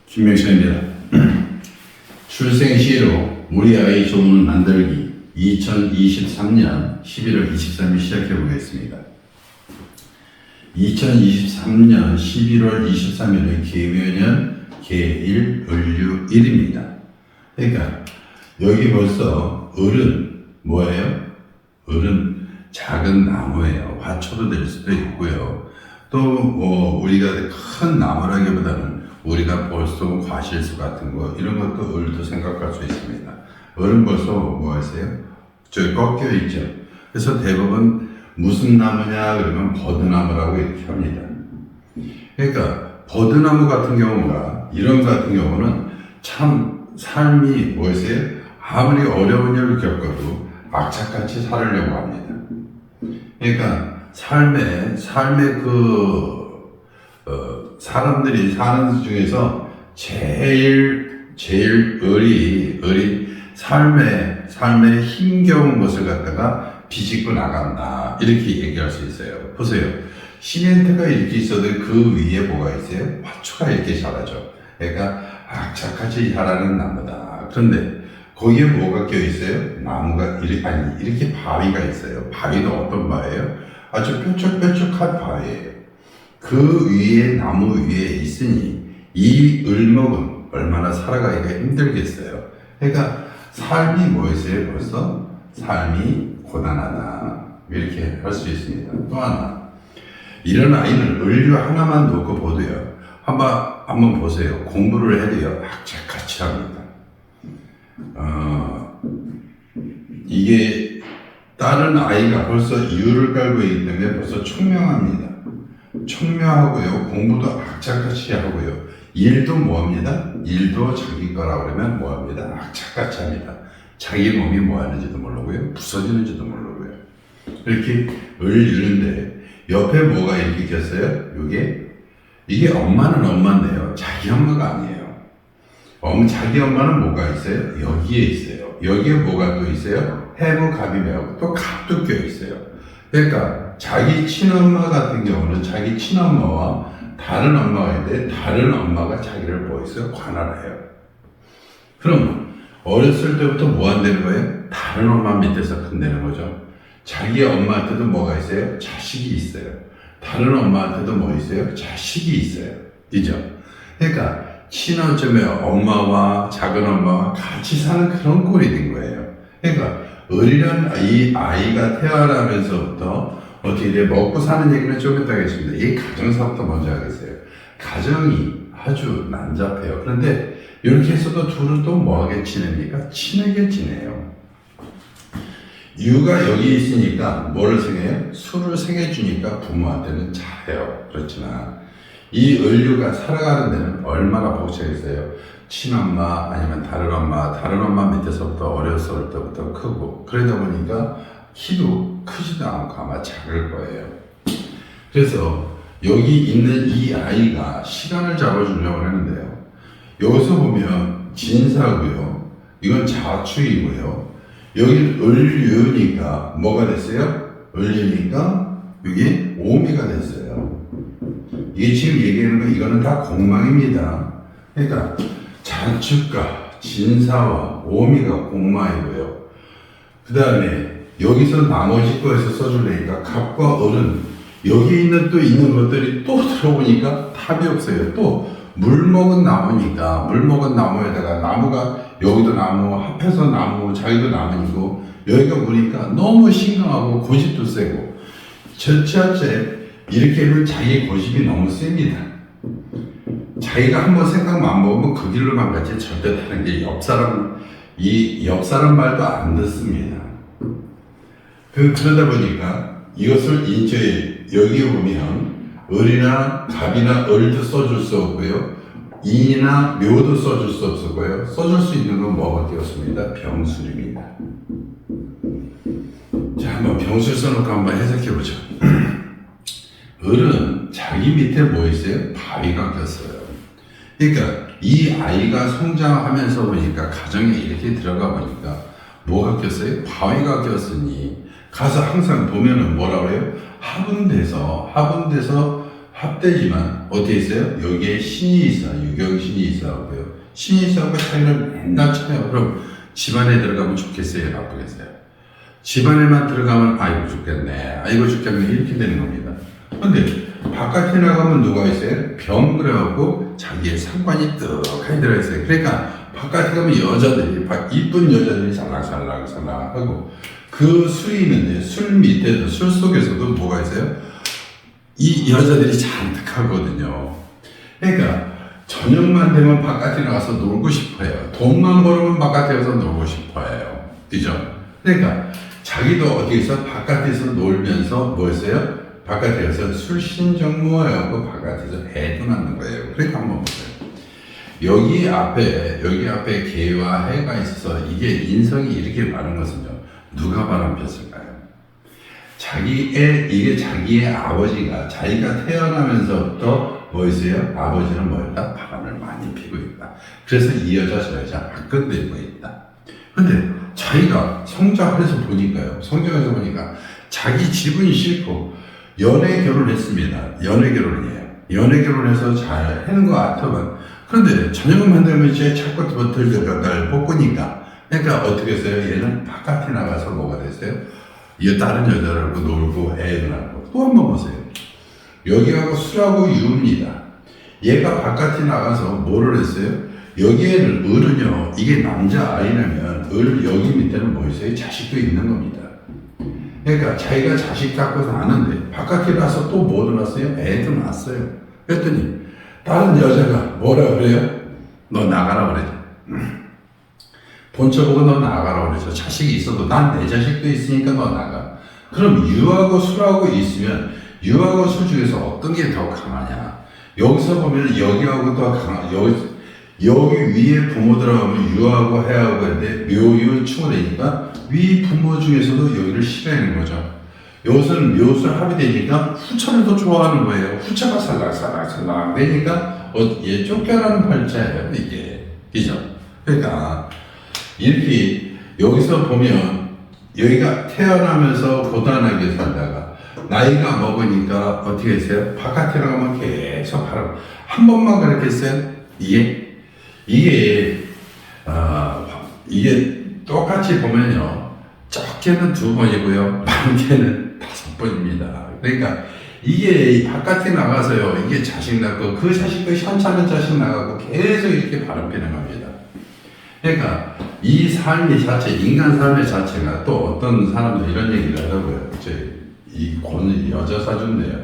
김명철입니다. 출생시로 우리 아이 조문 만들기 2023년 11월 23일 시작해 보겠습니다. 2023년 11월 23일은 계묘년 계일 을류일입니다. 그러니까 여기 벌써 을은 뭐예요? 을은 작은 나무예요. 화초도 될 수도 있고요. 또 뭐 우리가 큰 나무라기보다는 우리가 벌써 과실수 같은 거 이런 것도 을도 생각할 수 있습니다. 을은 벌써 뭐 하세요? 저기 꺾여 있죠. 그래서 대부분 무슨 나무냐 그러면 버드나무라고 이렇게 합니다. 그러니까 버드나무 같은 경우가 이런 같은 경우는 참 삶이 뭐였어요? 아무리 어려운 일을 겪어도 악착같이 살으려고 합니다. 그러니까 삶의 사람들이 사는 중에서 제일 을이 삶에 힘겨운 것을 갖다가 비집고 나간다. 이렇게 얘기할 수 있어요. 보세요. 시멘트가 이렇게 있어도 그 위에 뭐가 있어요? 화초가 이렇게 자라죠. 그러니까 악착같이 자라는 나무다. 그런데 거기에 뭐가 껴 있어요? 나무가 이렇게 바위가 있어요. 바위는 어떤 바위예요? 아주 뾰족뾰족한 바위예요. 그 위에 나무 위에 있으니 이 을목은 얼마나 살아가기가 힘들겠어요. 그러니까 삶이 뭐였어요? 벌써 삶이 고단하다 이렇게 할 수 있습니다. 또 하나 이런 아이는 을류 하나만 놓고 보도요. 한번 보세요. 공부를 해도요 악착같이 합니다. 이게 다른 아이가 벌써 유를 깔고 있기 때문에 벌써 총명합니다. 청명하고요. 공부도 악착같이 하고요. 일도 뭐합니다? 일도 자기 거라 그러면 뭐합니다? 악착같이 합니다. 자기 몸이 뭐하는지도 모르고요. 부서지는지도 모르고요. 이렇게 을유는데 옆에 뭐가 이렇게 꼈어요? 이게 엄마는 엄마인데요. 자기 엄마가 아니에요. 자기 엄마는 뭐가 있어요? 여기에 있어요. 여기에 뭐가 또 있어요? 해무갑이라고 또 갑도 껴 있어요. 그러니까 자기 친엄마 같은 경우는 자기 친엄마와 다른 엄마가 있는데 다른 엄마가 자기를 뭐 있어요? 관할해요. 그럼 어렸을 때부터 뭐 한다는 거예요? 다른 엄마 밑에서 큰다는 거죠. 자기 엄마한테도 뭐가 있어요? 자식이 있어요. 다른 엄마한테도 뭐 있어요? 자식이 있어요. 그죠? 그러니까 친어점에 엄마와 작은 엄마와 같이 사는 그런 꼴이 된 거예요. 그러니까 을이란 이 아이가 태어나면서부터 어떻게 돼? 먹고 사는 얘기는 좀 이따 하겠습니다. 이 가정사부터 먼저 하겠어요. 가정이 아주 난잡해요. 그런데 이렇게 해서도 둘은 또 뭐하게 지냅니까? 친하게 지내요. 유가 여기 있으니까 뭐를 생해요? 술을 생해주니까 부모한테는 잘해요. 그렇지만 이 을류가 살아가는 데는 얼마나 벅차겠어요. 친엄마 아니면 다른 엄마 밑에서부터 어렸을 때부터 크고 그러다 보니까 키도 크지도 않고 아마 작을 거예요. 그래서 여기 있는 이 아이가 시간을 잡아주려고 하는데요. 여기서 보면 진사고요. 이건 자축이고요. 여기 을유니까 뭐가 됐어요? 을유니까 여기 오미가 됐어요. 이게 지금 얘기하는 거 이거는 다 공망입니다. 그러니까 자축과 진사와 오미가 공망이고요. 그 다음에 여기서 나머지 거에서 써주려니까 갑과 을은 여기 있는 것들이 또 들어오니까 답이 없어요. 또 물 먹은 나무니까 물 먹은 나무에다가 나무가 여기도 나무 합해서 나무 자기도 나무이고 여기가 보니까 너무 신강하고 고집도 세고 첫째 이렇게 하면 자기 고집이 너무 셉니다. 자기가 한번 생각만 먹으면 그 길로만 가지 절대 다른 게 옆 사람 말도 안 듣습니다. 그러다 보니까 이것을 인조에 여기 보면 을이나 갑이나 을도 써줄 수 없고요. 인이나 묘도 써줄 수 없고요. 써줄 수 있는 건 뭐가 되었습니다? 병술입니다. 자, 한번 병술 써놓고 한번 해석해보죠. 을은 자기 밑에 뭐 있어요? 바위가 꼈어요. 그러니까 이 아이가 성장하면서 보니까 가정에 이렇게 들어가 보니까 뭐가 꼈어요? 바위가 꼈으니 가서 항상 보면은 뭐라고 해요? 합운돼서 합되지만 어디에 있어요? 여기에 신이 있어. 유경신이 있어. 싸우고요. 신이 싸우고 차이를 맨날 쳐요. 그럼 집안에 들어가면 좋겠어요? 나쁘겠어요? 집안에만 들어가면 아이고 죽겠네, 아이고 죽겠네, 이렇게 되는 겁니다. 근데 바깥에 나가면 누가 있어요? 병 그래갖고 자기의 상관이 떡하니 들어있어요. 그러니까 바깥에 가면 여자들이, 이쁜 여자들이 살랑살랑살랑하고, 그 술이 있는데 술 밑에도, 술 속에서도 뭐가 있어요? 이 여자들이 잔뜩 하거든요. 그러니까 저녁만 되면 바깥에 나가서 놀고 싶어요. 돈만 벌으면 바깥에 가서 놀고 싶어요. 그죠? 그러니까 자기도 어디에서 바깥에서 놀면서 뭐 했어요? 바깥에 가서 술 신정 모아요. 바깥에서 애도 낳는 거예요. 그러니까 한번 보세요. 여기 앞에 개와 해가 있어서 이게 인성이 이렇게 많은 것은요, 누가 바람 폈을까요? 이게 자기의 아버지가, 자기가 태어나면서부터 뭐 있어요? 아버지는 뭐였다? 바람을 많이 피고 있다. 그래서 이 여자 저 여자 바꿔들고 있다. 근데 자기가 성장해서 보니까요, 자기 집은 싫고 연애 결혼했습니다. 연애 결혼이에요. 연애 결혼해서 잘 하는 것 같으면, 그런데 저녁만 되면 이제 자꾸 날 볶으니까, 그러니까 어떻게 했어요? 얘는 바깥에 나가서 뭐가 됐어요? 이 다른 여자라고 놀고 애도 낳고. 또 한 번 보세요. 여기하고 술하고 유입니다. 얘가 바깥에 나가서 뭐를 했어요? 여기에는 을은요, 이게 남자 아이라면 을 여기 밑에는 뭐 있어요? 자식도 있는 겁니다. 그러니까 자기가 자식 갖고 사는데 바깥에 나서 또 뭐 낳았어요? 애도 낳았어요. 그랬더니 다른 여자가 뭐라 그래요? 너 나가라 그래죠. 본처 보고 너 나가라 그래서 자식이 있어도 난 내 자식도 있으니까 너 나가. 그럼 유하고 술하고 있으면 유하고 술 중에서 어떤 게 더 강하냐? 여기서 보면 여기하고 더 여기 위에 부모들하고 하면 유하고 해하고 했는데 묘유 충을 되니까 위 부모 중에서도 여기를 싫어하는 거죠. 여기서는 묘술 합의되니까 후처를 더 좋아하는 거예요. 후처가 살랑살랑 되니까 얘 쫓겨나는 팔자예요, 이게. 그죠? 그러니까 이렇게 여기서 보면 여기가 태어나면서 고단하게 살다가 나이가 먹으니까 어떻게 했어요? 바깥에 나가면 계속 바람. 한 번만 그렇게 했어요? 이게 똑같이 보면요, 적게는 2번이고요, 많게는 5번입니다. 그러니까 이게 바깥에 나가서요, 이게 자식 낳고 그 자식도 현찮은 자식 나가고 계속 이렇게 바람피는 겁니다. 그러니까 이 삶이 자체, 인간 삶의 자체가, 또 어떤 사람들 이런 얘기를 하더라고요. 이 여자 사주인데요,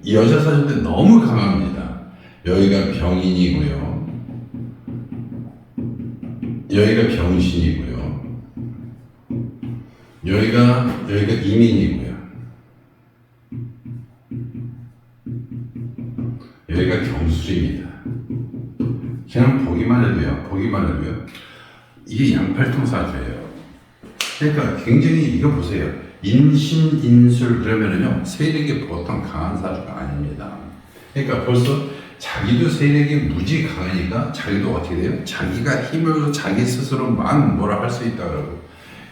이 여자 사주인데 너무 강합니다. 여기가 병인이고요, 여기가 병신이고요, 여기가 이민이고요, 여기가 경술입니다. 그냥 보기만 해도요, 이게 양팔통 사주예요. 그러니까 굉장히, 이거 보세요. 인신인술 그러면은요, 세력이 보통 강한 사주가 아닙니다. 그러니까 벌써 자기도 세력이 무지 강하니까 자기도 어떻게 돼요? 자기가 힘을 자기 스스로 막 뭐라 할 수 있다고,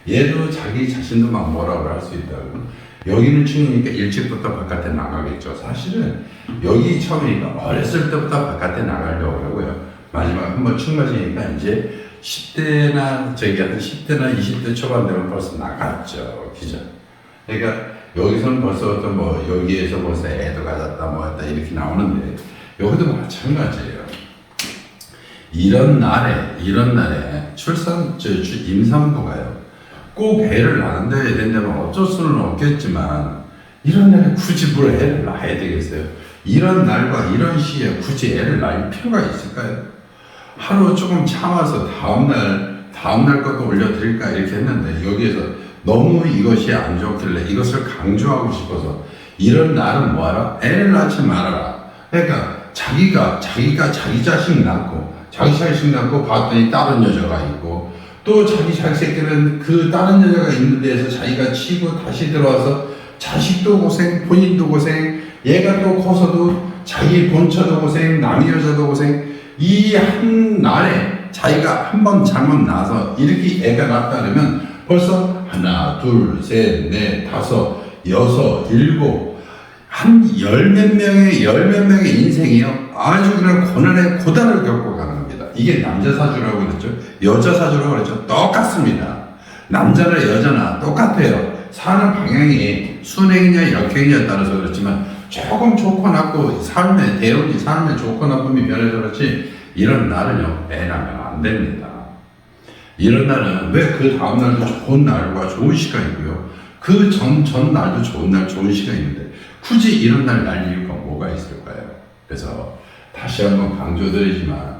얘도 자기 자신도 막 뭐라고 할 수 있다고. 여기는 충이니까 일찍부터 바깥에 나가겠죠. 사실은 여기 처음이니까 어렸을 때부터 바깥에 나가려고 하고요. 마지막 한번 충 맞으니까 이제 10대나 한 10대나 20대 초반 되면 벌써 나갔죠. 그죠? 그러니까 여기서는 벌써부터 뭐 여기에서 벌써 애도 가졌다 뭐 했다 이렇게 나오는데, 여기도 마찬가지예요. 이런 날에 임산부가요, 꼭 애를 낳아야 된다면 어쩔 수는 없겠지만, 이런 날에 굳이 뭘 애를 낳아야 되겠어요? 이런 날과 이런 시기에 굳이 애를 낳을 필요가 있을까요? 하루 조금 참아서 다음날 것도 올려드릴까 이렇게 했는데, 여기에서 너무 이것이 안 좋길래 이것을 강조하고 싶어서, 이런 날은 뭐하라? 애를 낳지 말아라. 그러니까 자기가 자기 자식 낳고 봤더니 다른 여자가 있고, 또 자기 자식 새끼는 그 다른 여자가 있는 데에서 자기가 치고 다시 들어와서 자식도 고생, 본인도 고생, 얘가 또 커서도 자기 본처도 고생, 남의 여자도 고생. 이 한 날에 자기가 한 번 잘못 나서 이렇게 애가 낳았다 그러면 벌써 하나, 둘, 셋, 넷, 다섯, 여섯, 일곱, 한 열 몇 명의 인생이요. 아주 그냥 고난을 겪고 가는 겁니다. 이게 남자 사주라고 그랬죠. 여자 사주라고 그랬죠. 똑같습니다. 남자나 여자나 똑같아요. 사는 방향이 순행이냐 역행이냐에 따라서 그렇지만 조금 좋고 나쁘고 삶의 대운이 삶의 좋고 나쁨이 변해서 그렇지 이런 날은요 애나면 안 됩니다. 이런 날은 왜 그 다음날도 좋은 날과 좋은 시간이고요. 그 전 날도 좋은 날 좋은 시간인데 굳이 이런 날 날 이유가 뭐가 있을까요? 그래서 다시 한번 강조드리지만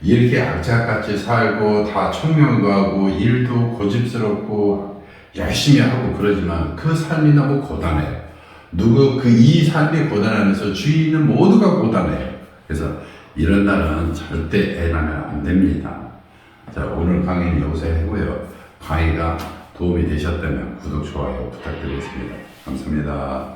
이렇게 악착같이 살고 다 청명도 하고 일도 고집스럽고 열심히 하고 그러지만 그 삶이 너무 고단해요. 이 삶이 고단하면서 주위는 모두가 고단해요. 그래서 이런 날은 절대 애나면 안 됩니다. 자, 오늘 강의는 여기서 하고요. 강의가 도움이 되셨다면 구독, 좋아요 부탁드리겠습니다. 감사합니다.